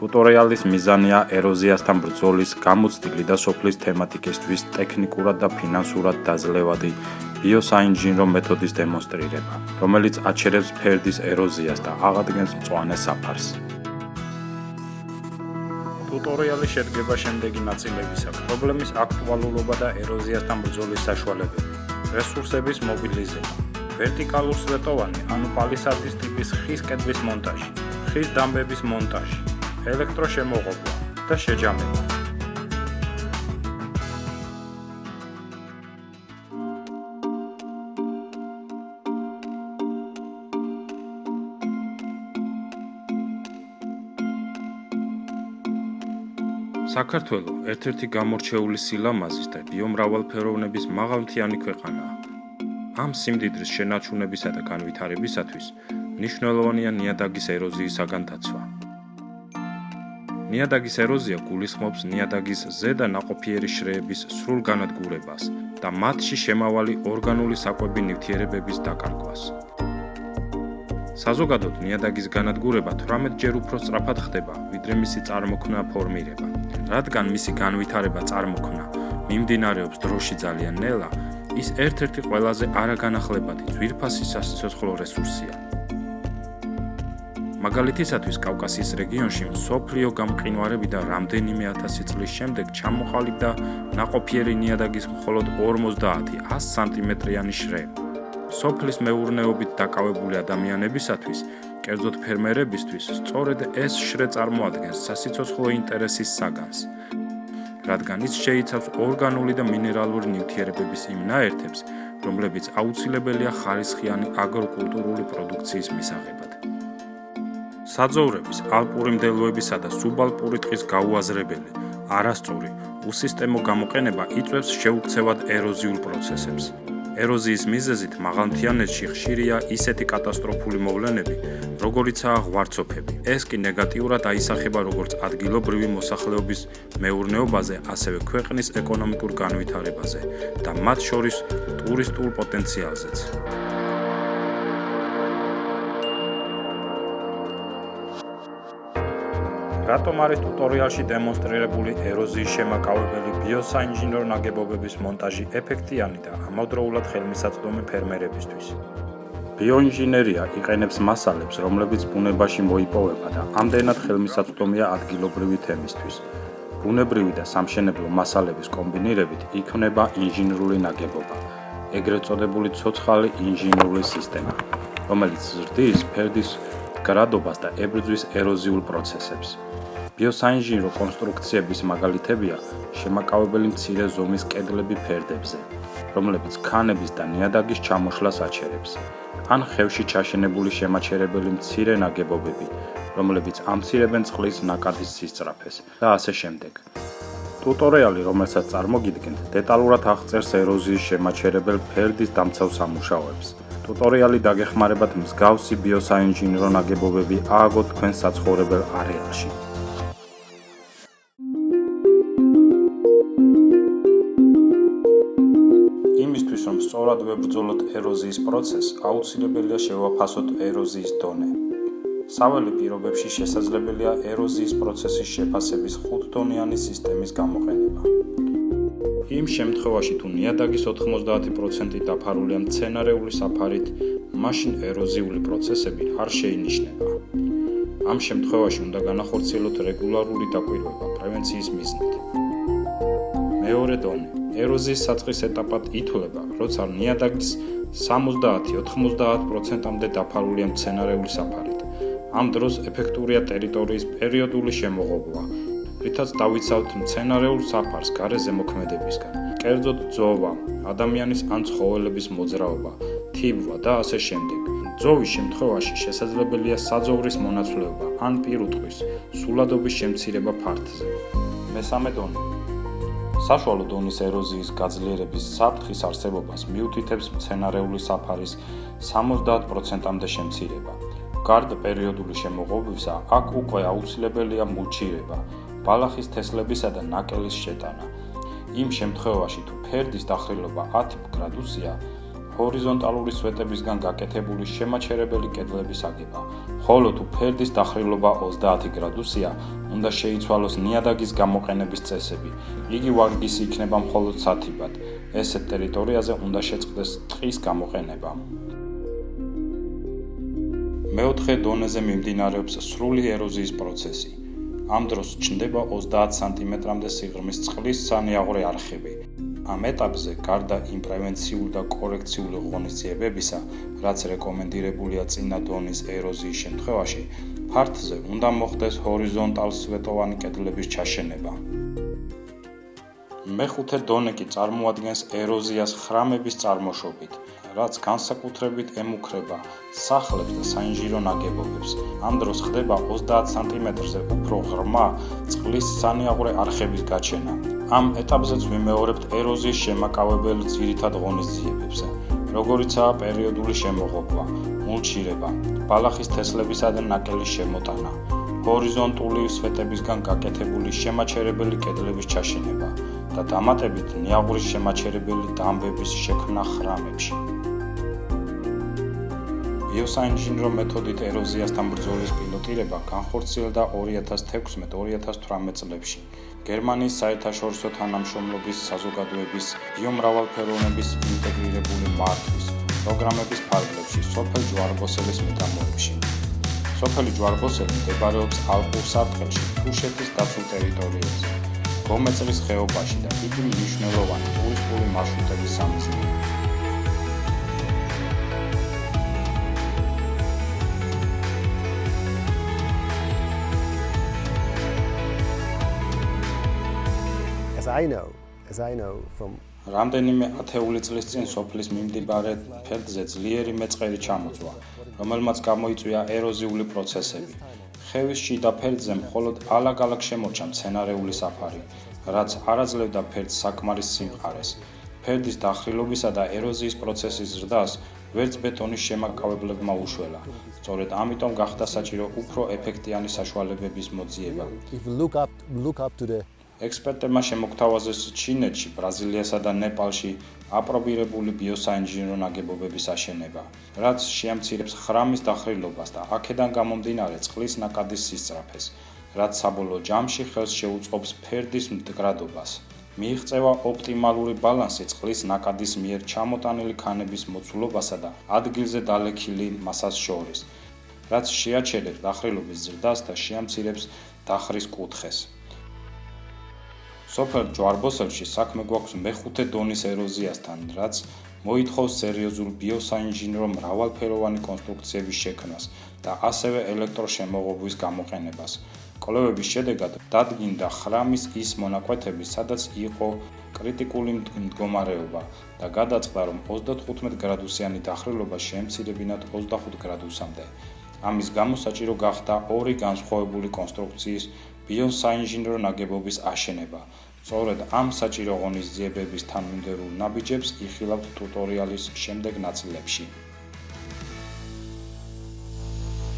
ტუტორიალის მიზანია ეროზიასთან ბრძოლის გამოცდილი და სოფლის თემატიკისთვის ტექნიკურად და ფინანსურად დაძლევადი ბიოსაინჟინრო მეთოდის დემონსტრირება, რომელიც აჩერებს ფერდის ეროზიას და აღადგენს მწვანე საფარს. ტუტორიალი შედგება შემდეგი ნაწილებისაგან: პრობლემის აქტუალურობა და ეროზიასთან ბრძოლის საშუალებები, რესურსების მობილიზება, ვერტიკალურ-სვეტოვანი ანუ პალისადის ტიპის ხის კედლის მონტაჟი, ხის დამბების მონტაჟი, ელექტროშემოღობვა და შეჯამება. საქართველო ერთ-ერთი გამორჩეული სილამაზის და ბიომრავალფეროვნების მაღალმთიანი ქვეყანაა. ამ სიმდიდრის შენარჩუნებისა და განვითარებისათვის მნიშვნელოვანია ნიადაგის ეროზიისაგან დაცვა. ნიადაგის ეროზია გულისხმობს ნიადაგის ზედა ნაყოფიერი შრეების სრულ განადგურებას და მათში შემავალი ორგანული საკვები ნივთიერებების დაკარგვას. საზოგადოდ ნიადაგის განადგურება 18 ჯერ უფრო სწრაფად ხდება, ვიდრე მისი წარმოქმნა ფორმირება. რადგან მისი განვითარება წარმოქმნა მიმდინარეობს დროში ძალიან ნელა, ის ერთ-ერთი ყველაზე არაგანახლებადი ძვირფასი სასიცოცხლო რესურსია. მაგალითისათვის კავკასიის რეგიონში მსოფლიო გამყინვარებიდან რამდენიმე ათასი წლის შემდეგ ჩამოყალიბდა ნაყოფიერი ნიადაგის მხოლოდ 50-100 სანტიმეტრიანი შრე. სოფლის მეურნეობით დაკავებული ადამიანებისათვის, კერძოდ ფერმერებისთვის, სწორედ ეს შრე წარმოადგენს სასიცოცხლო ინტერესის საგანს, რადგან ის შეიცავს ორგანული და მინერალური ნივთიერებების იმ ნაერთებს, რომლებიც აუცილებელია ხარისხიანი აგროკულტურული პროდუქციის მისაღებად. საძოვრების, ალპური მდელოებისა და სუბალპური ტყის გაუაზრებელი, არასწორი, უსისტემო გამოყენება იწვევს შეუქცევად ეროზიულ პროცესებს. ეროზიის მიზეზით მაღალმთიანეთში ხშირია ისეთი კატასტროფული მოვლენები, როგორიცაა ღვარცოფები. ეს კი ნეგატიურად აისახება როგორც ადგილობრივი მოსახლეობის მეურნეობაზე, ასევე ქვეყნის ეკონომიკურ განვითარებაზე და მათ შორის ტურისტულ პოტენციალზეც. რატომ არის ტუტორიალში დემონსტრირებული ეროზიის შემაკავებელი ბიოსაინჟინრო ნაგებობების მონტაჟი ეფექტიანი და ამავდროულად ხელმისაწვდომი ფერმერებისთვის? ბიოინჟინერია იყენებს მასალებს, რომლებიც ბუნებაში მოიპოვება და ამდენად ხელმისაწვდომია ადგილობრივი თემისთვის. ბუნებრივი და სამშენებლო მასალების კომბინირებით იქმნება ინჟინრული ნაგებობა, ეგრეთ წოდებული ცოცხალი ინჟინრული სისტემა, რომელიც ზრდის ფერდის გრადობას და ებრძვის ეროზიულ პროცესებს. ბიოსაინჟინრო კონსტრუქციების მაგალითებია შემაკავებელი მცირე ზომის კედლები ფერდებზე, რომლებიც ქანების და ნიადაგის ჩამოშლას აჩერებს, ან ხევში ჩაშენებული შემაჩერებელი მცირე ნაგებობები, რომლებიც ამცირებენ წყლის ნაკადის სისწრაფეს და ასე შემდეგ. ტუტორიალი, რომელსაც წარმოგიდგენთ, დეტალურად აღწერს ეროზიის შემაჩერებელ ფერდის დამცავ სამუშაოებს. ტუტორიალი დაგეხმარებათ მსგავსი ბიოსაინჟინრო ნაგებობები ააგოთ თქვენ საცხოვრებელ არეალში. იმისთვის, რომ სწორად ვებრძოლოთ ეროზიის პროცესს, აუცილებელია შევაფასოთ ეროზიის დონე. საველე პირობებში შესაძლებელია ეროზიის პროცესის შეფასების 5-დონიანი სისტემის გამოყენება. იმ შემთხვევაში, თუ ნიადაგის 90% დაფარულია მცენარეული საფარით, მაშინ ეროზიული პროცესები არ შეინიშნება. ამ შემთხვევაში უნდა განახორციელოთ რეგულარული დაკვირვება პრევენციის მიზნით. მეორე დონე. ეროზიის საწყის ეტაპად ითვლება, როცა ნიადაგის 70-90%-მდე დაფარულია მცენარეული საფარით. ამ დროს ეფექტურია ტერიტორიის პერიოდული შემოღობვა, რითაც დავიცავთ მცენარეულ საფარს გარეზე მოქმედებისგან, კერძოდ ძოვა, ადამიანის ან ცხოველების მოძრაობა, თიბვა და ასე შემდეგ. ძოვის შემთხვევაში შესაძლებელია საძოვრის მონაცვლეობა ან პირუტყვის, სულადობის შემცირება ფართზე. მესამე დონე. საშუალო დონის ეროზიის გაძლიერების საფრთხის არსებობას მიუთითებს მცენარეული საფარის 70%-მდე შემცირება. გარდა პერიოდული შემოღობისა, აქ უკვე აუცილებელია მულჩირება, ბალახის თესლებისა და ნაკელის შეტანა. იმ შემთხვევაში, თუ ფერდის დახრილობა 10 გრადუსია, ჰორიზონტალური სვეტებისგან გაკეთებული შემაჩერებელი კედლების აგება. ხოლო თუ ფერდის დახრილობა 30 გრადუსია, უნდა შეიცვალოს ნიადაგის გამოყენების წესები. იგი ვარგისი იქნება მხოლოდ სათიბად. ესეთ ტერიტორიაზე უნდა შეწყდეს ტყის გამოყენება. მეოთხე დონეზე მიმდინარეობს სრული ეროზიის პროცესი. ამ დროს ჩნდება 30 სანტიმეტრამდე სიღრმის წყლის სანიაღვრე არხები. ამ ეტაპზე, გარდა იმ პრევენციული და კორექციული ღონისძიებებისა, რაც რეკომენდირებულია წინა დონის ეროზიის შემთხვევაში, ფართზე უნდა მოხდეს ჰორიზონტალსვეტოვანი კედლების ჩაშენება. მეხუთე დონე კი წარმოადგენს ეროზიას ხრამების წარმოშობით, რაც განსაკუთრებით ემუქრება სახლებს და საინჟირო ნაგებობებს. ამ დროს ხდება 30 სანტიმეტრზე უფრო ღრმა წყლის სანიაღვრე არხების გაჩენა. ამ ეტაპზეც ვიმეორებთ ეროზიის შემაკავებელ ძირითად ღონისძიებებს, როგორიცაა პერიოდული შემოღობა, მულჩირება, ბალახის თესლებისა და ნაკელის შემოტანა, ჰორიზონტული სვეტებისგან გაკეთებული შემაჩერებელი კედლების ჩაშენება და დამატებით ნიაღვრის შემაჩერებელი დამბების შექმნა ხრამებში. ბიოსაინჟინრო მეთოდით ეროზიასთან ბრძოლის პილოტირება განხორციელდა 2016-2018 წლებში. გერმანიის საერთაშორისო თანამშრომლობის საზოგადოების ბიომრავალფეროვნების ინტეგრირებული მართვის პროგრამების ფარგლებში სოფელ ჯვარბოსელის მიდამოებში. სოფელი ჯვარბოსელი მდებარეობს ალპურ სარტყელში, თუშეთის დაცულ ტერიტორიაზე, გომეწრის ხეობაში და იგი მნიშვნელოვანი ტურისტული მარშრუტების სამიზნეა. As I know from რამდენიმე ათეული წლის წინ სოფლის მიმდებარე ფერდზე ძლიერი მეწყერი ჩამოწვა, რომელმაც გამოიწვია ეროზიული პროცესები. ხევის შიდა ფერდზე მხოლოდ ალაგ-ალაგ შემორჩა მცენარეული საფარი, რაც არ აძლევდა ფერდს საკმარის სიმყარეს. ფერდის დახრილობისა და ეროზიის პროცესის ზრდას ვერც ბეტონის შემაკავებლებმა უშველა. სწორედ ამიტომ გახდა საჭირო უფრო ეფექტიანი საშუალებების მოძიება. if you look up to the ექსპერტებმა შემოგთავაზეს ჩინეთში, ბრაზილიასა და ნეპალში აპრობირებული ბიოსაინჟინრო ნაგებობების აშენება, რაც შეამცირებს ხრამის დახრილობას და აქედან გამომდინარე წყლის ნაკადის სისწრაფეს, რაც საბოლოო ჯამში ხელს შეუწყობს ფერდის მდგრადობას. მიიღწევა ოპტიმალური ბალანსი წყლის ნაკადის მიერ ჩამოტანილი ქანების მოცულობასა და ადგილზე დალექილი მასას შორის, რაც შეაჩერებს დახრილობის ზრდას და შეამცირებს დახრის კუთხეს. სოფელ ჯვარბოსელში საქმე გვაქვს მეხუთე დონის ეროზიასთან, რაც მოითხოვს სერიოზულ ბიოსაინჟინრო მრავალფეროვანი კონსტრუქციების შექმნას და ასევე ელექტროშემოღობის გამოყენებას. კვლევების შედეგად დადგინდა ხრამის ის მონაკვეთები, სადაც იყო კრიტიკული მდგომარეობა და გადაწყდა, რომ 35 გრადუსიანი დახრილობა შეემცირებინათ 25 გრადუსამდე. ამის გამო საჭირო გახდა ორი განსხვავებული კონსტრუქციის ბიოსაინჟინრო ნაგებობის აშენება. სწორედ ამ საჭირო ღონისძიებების თანმიმდევრულ ნაბიჯებს იხილავთ ტუტორიალის შემდეგ ნაწილებში.